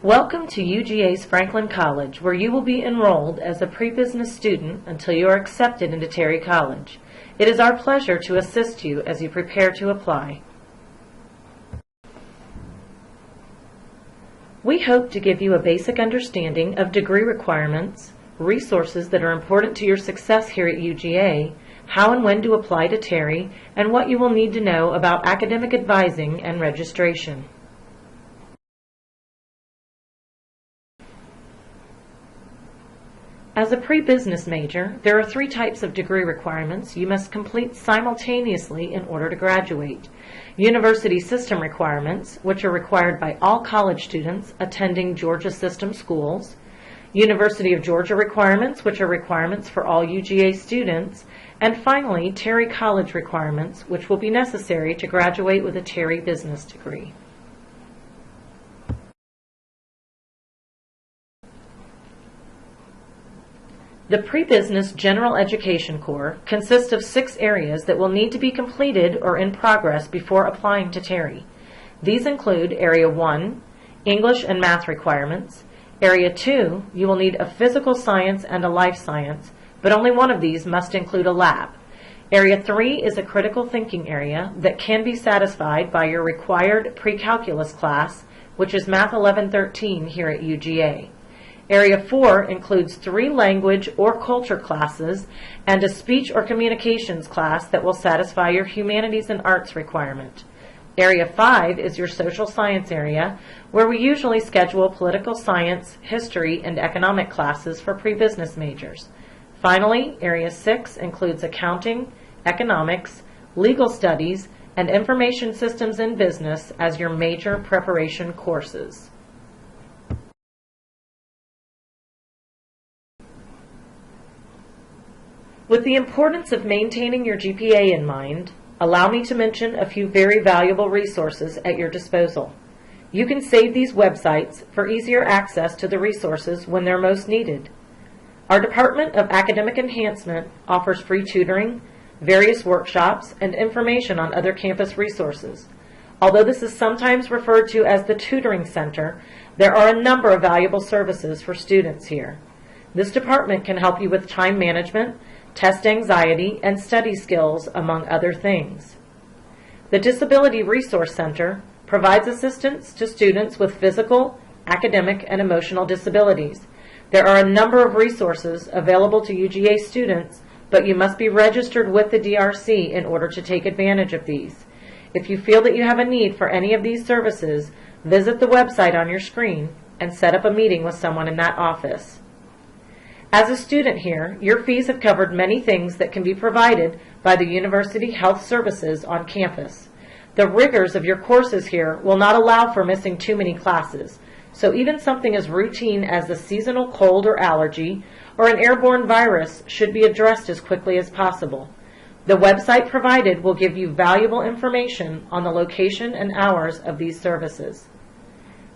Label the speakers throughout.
Speaker 1: Welcome to UGA's Franklin College, where you will be enrolled as a pre-business student until you are accepted into Terry College. It is our pleasure to assist you as you prepare to apply. We hope to give you a basic understanding of degree requirements, resources that are important to your success here at UGA, how and when to apply to Terry, and what you will need to know about academic advising and registration. As a pre-business major, there are 3 types of degree requirements you must complete simultaneously in order to graduate. University system requirements, which are required by all college students attending Georgia system schools. University of Georgia requirements, which are requirements for all UGA students. And finally, Terry College requirements, which will be necessary to graduate with a Terry business degree. The Pre-Business General Education Core consists of 6 areas that will need to be completed or in progress before applying to Terry. These include Area 1, English and Math requirements. Area 2, you will need a physical science and a life science, but only one of these must include a lab. Area 3 is a critical thinking area that can be satisfied by your required pre-calculus class, which is Math 1113 here at UGA. Area 4 includes 3 language or culture classes and a speech or communications class that will satisfy your humanities and arts requirement. Area 5 is your social science area, where we usually schedule political science, history, and economic classes for pre-business majors. Finally, Area 6 includes accounting, economics, legal studies, and information systems in business as your major preparation courses. With the importance of maintaining your GPA in mind, allow me to mention a few very valuable resources at your disposal. You can save these websites for easier access to the resources when they're most needed. Our Department of Academic Enhancement offers free tutoring, various workshops, and information on other campus resources. Although this is sometimes referred to as the Tutoring Center, there are a number of valuable services for students here. This department can help you with time management, test anxiety, and study skills, among other things. The Disability Resource Center provides assistance to students with physical, academic, and emotional disabilities. There are a number of resources available to UGA students, but you must be registered with the DRC in order to take advantage of these. If you feel that you have a need for any of these services, visit the website on your screen and set up a meeting with someone in that office. As a student here, your fees have covered many things that can be provided by the University Health Services on campus. The rigors of your courses here will not allow for missing too many classes, so even something as routine as a seasonal cold or allergy or an airborne virus should be addressed as quickly as possible. The website provided will give you valuable information on the location and hours of these services.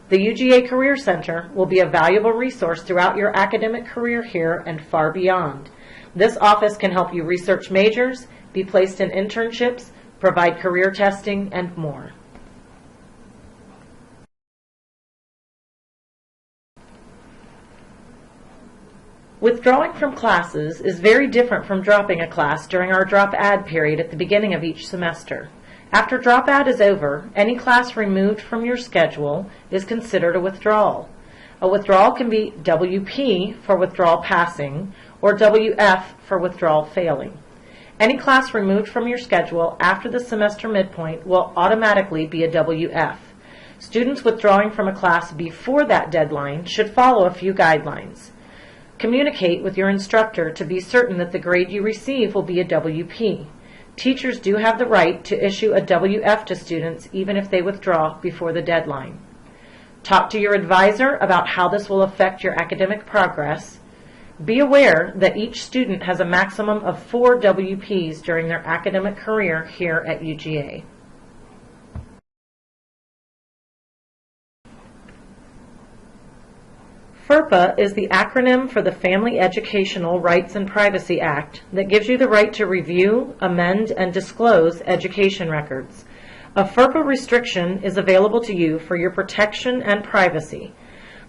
Speaker 1: The UGA Career Center will be a valuable resource throughout your academic career here and far beyond. This office can help you research majors, be placed in internships, provide career testing, and more. Withdrawing from classes is very different from dropping a class during our drop-add period at the beginning of each semester. After drop-add is over, any class removed from your schedule is considered a withdrawal. A withdrawal can be WP for withdrawal passing or WF for withdrawal failing. Any class removed from your schedule after the semester midpoint will automatically be a WF. Students withdrawing from a class before that deadline should follow a few guidelines. Communicate with your instructor to be certain that the grade you receive will be a WP. Teachers do have the right to issue a WF to students even if they withdraw before the deadline. Talk to your advisor about how this will affect your academic progress. Be aware that each student has a maximum of 4 WPs during their academic career here at UGA. FERPA is the acronym for the Family Educational Rights and Privacy Act that gives you the right to review, amend, and disclose education records. A FERPA restriction is available to you for your protection and privacy.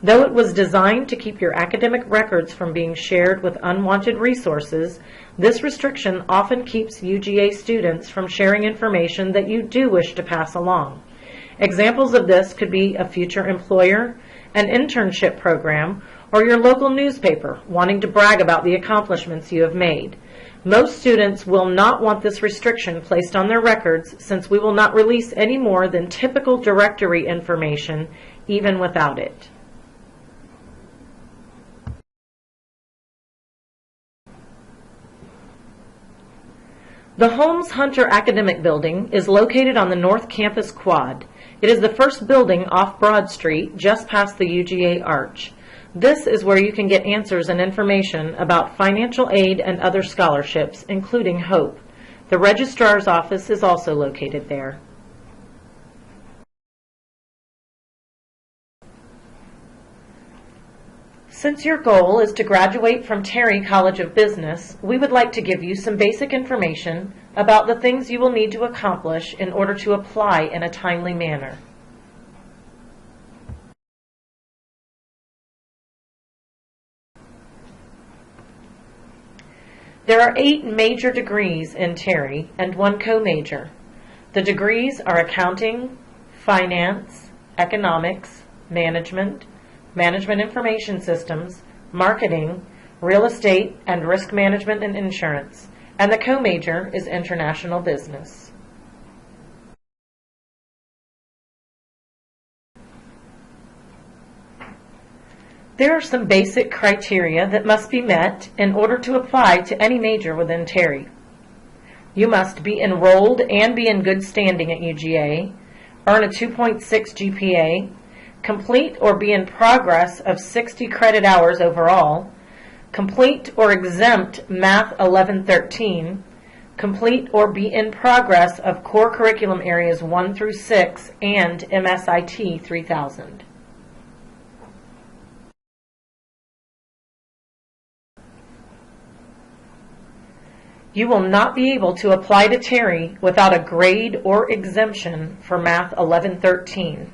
Speaker 1: Though it was designed to keep your academic records from being shared with unwanted resources, this restriction often keeps UGA students from sharing information that you do wish to pass along. Examples of this could be a future employer, an internship program, or your local newspaper wanting to brag about the accomplishments you have made. Most students will not want this restriction placed on their records, since we will not release any more than typical directory information, even without it. The Holmes Hunter Academic Building is located on the North Campus Quad. It is the first building off Broad Street, just past the UGA Arch. This is where you can get answers and information about financial aid and other scholarships, including HOPE. The Registrar's office is also located there. Since your goal is to graduate from Terry College of Business, we would like to give you some basic information about the things you will need to accomplish in order to apply in a timely manner. There are 8 major degrees in Terry and 1 co-major. The degrees are accounting, finance, economics, management, management information systems, marketing, real estate, and risk management and insurance, and the co-major is international business. There are some basic criteria that must be met in order to apply to any major within Terry. You must be enrolled and be in good standing at UGA, earn a 2.6 GPA, complete or be in progress of 60 credit hours overall, complete or exempt Math 1113, complete or be in progress of core curriculum areas 1 through 6 and MSIT 3000. You will not be able to apply to Terry without a grade or exemption for Math 1113.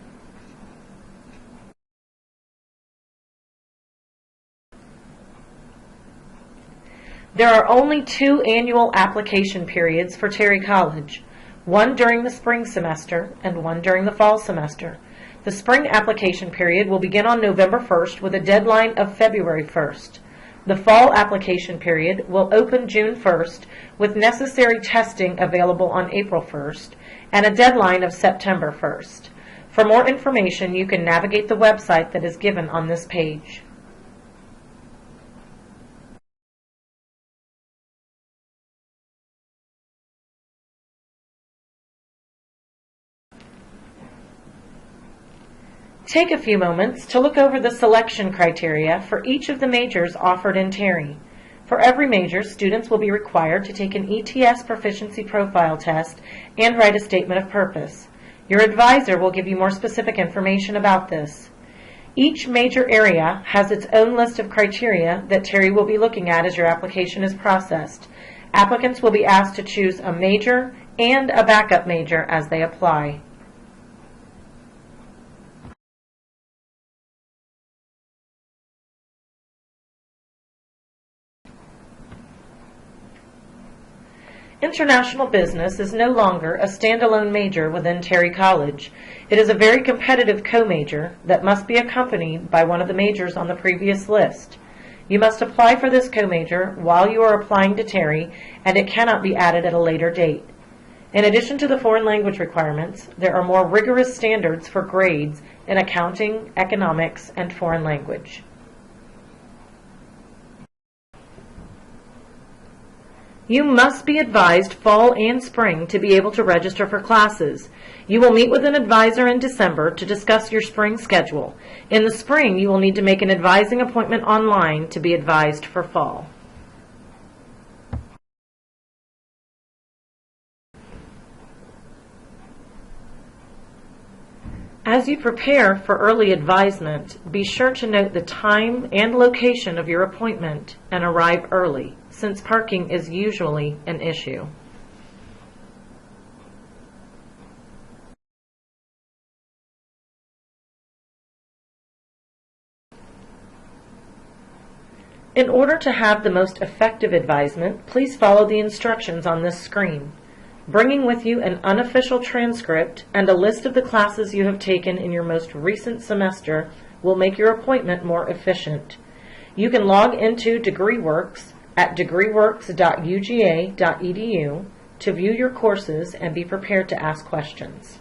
Speaker 1: There are only 2 annual application periods for Terry College, one during the spring semester and one during the fall semester. The spring application period will begin on November 1st with a deadline of February 1st. The fall application period will open June 1st with necessary testing available on April 1st and a deadline of September 1st. For more information, you can navigate the website that is given on this page. Take a few moments to look over the selection criteria for each of the majors offered in Terry. For every major, students will be required to take an ETS proficiency profile test and write a statement of purpose. Your advisor will give you more specific information about this. Each major area has its own list of criteria that Terry will be looking at as your application is processed. Applicants will be asked to choose a major and a backup major as they apply. International Business is no longer a standalone major within Terry College. It is a very competitive co-major that must be accompanied by one of the majors on the previous list. You must apply for this co-major while you are applying to Terry, and it cannot be added at a later date. In addition to the foreign language requirements, there are more rigorous standards for grades in accounting, economics, and foreign language. You must be advised fall and spring to be able to register for classes. You will meet with an advisor in December to discuss your spring schedule. In the spring, you will need to make an advising appointment online to be advised for fall. As you prepare for early advisement, be sure to note the time and location of your appointment and arrive early, since parking is usually an issue. In order to have the most effective advisement, please follow the instructions on this screen. Bringing with you an unofficial transcript and a list of the classes you have taken in your most recent semester will make your appointment more efficient. You can log into DegreeWorks at degreeworks.uga.edu to view your courses and be prepared to ask questions.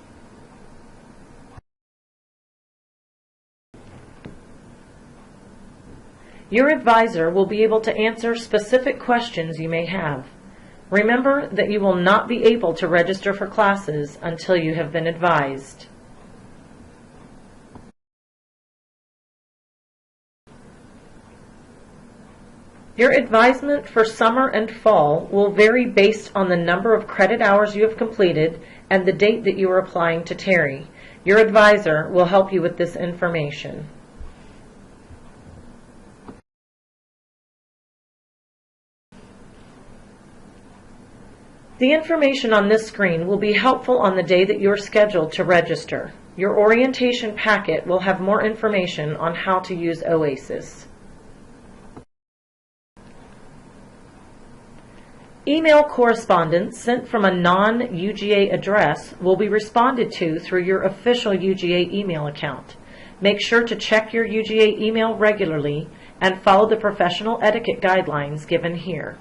Speaker 1: Your advisor will be able to answer specific questions you may have. Remember that you will not be able to register for classes until you have been advised. Your advisement for summer and fall will vary based on the number of credit hours you have completed and the date that you are applying to Terry. Your advisor will help you with this information. The information on this screen will be helpful on the day that you are scheduled to register. Your orientation packet will have more information on how to use OASIS. Email correspondence sent from a non-UGA address will be responded to through your official UGA email account. Make sure to check your UGA email regularly and follow the professional etiquette guidelines given here.